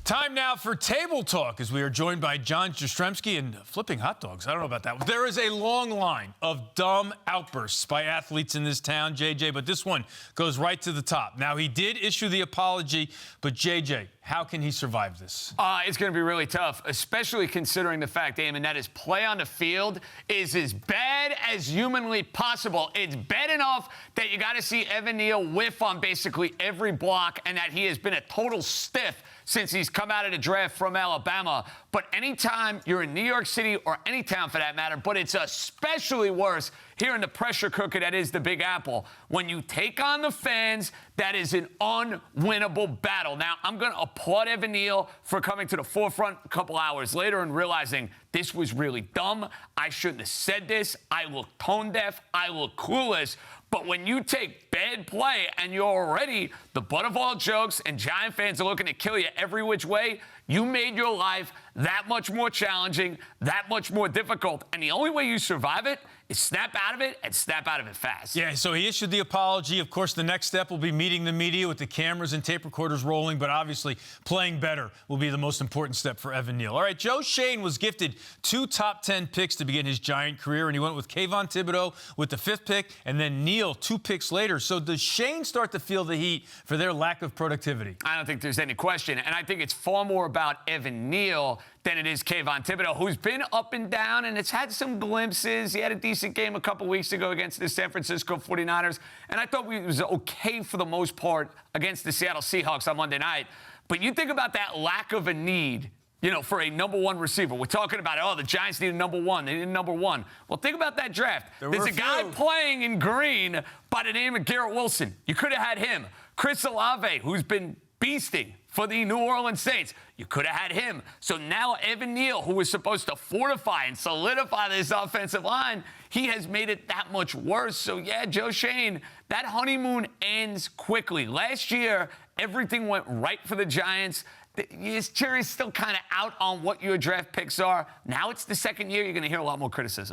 Time now for Table Talk, as we are joined by John Jastrzemski and flipping hot dogs. I don't know about that. There is a long line of dumb outbursts by athletes in this town, JJ, but this one goes right to the top. Now, he did issue the apology, but JJ, how can he survive this? It's going to be really tough, especially considering the fact, Eamon, that his play on the field is as bad as humanly possible. It's bad enough that you got to see Evan Neal whiff on basically every block and that he has been a total stiff since he's come out of the draft from Alabama. But anytime you're in New York City or any town for that matter, but it's especially worse here in the pressure cooker that is the Big Apple, when you take on the fans, that is an unwinnable battle. Now, I'm going to applaud Evan Neal for coming to the forefront a couple hours later and realizing this was really dumb. I shouldn't have said this. I look tone deaf. I look clueless. But when you take bad play and you're already the butt of all jokes and Giant fans are looking to kill you every which way, you made your life that much more challenging, that much more difficult. And the only way you survive it is snap out of it and snap out of it fast. Yeah, so he issued the apology. Of course, the next step will be meeting the media with the cameras and tape recorders rolling, but obviously playing better will be the most important step for Evan Neal. All right, Joe Schoen was gifted 2 top 10 picks to begin his Giant career, and he went with Kayvon Thibodeau with the 5th pick, and then Neal 2 picks later. So does Schoen start to feel the heat for their lack of productivity? I don't think there's any question, and I think it's far more about Evan Neal than it is Kayvon Thibodeau, who's been up and down, and it's had some glimpses. He had a decent game a couple weeks ago against the San Francisco 49ers, and I thought he was okay for the most part against the Seattle Seahawks on Monday night. But you think about that lack of a need, you know, for a number 1 receiver. We're talking about, oh, the Giants need a number 1. They need a number 1. Well, think about that draft. There's a guy playing in green by the name of Garrett Wilson. You could have had him. Chris Olave, who's been beasting for the New Orleans Saints. You could have had him. So now Evan Neal, who was supposed to fortify and solidify this offensive line, he has made it that much worse. So, yeah, Joe Schoen, that honeymoon ends quickly. Last year, everything went right for the Giants. The jury's still kind of out on what your draft picks are. Now it's the second year. You're going to hear a lot more criticism.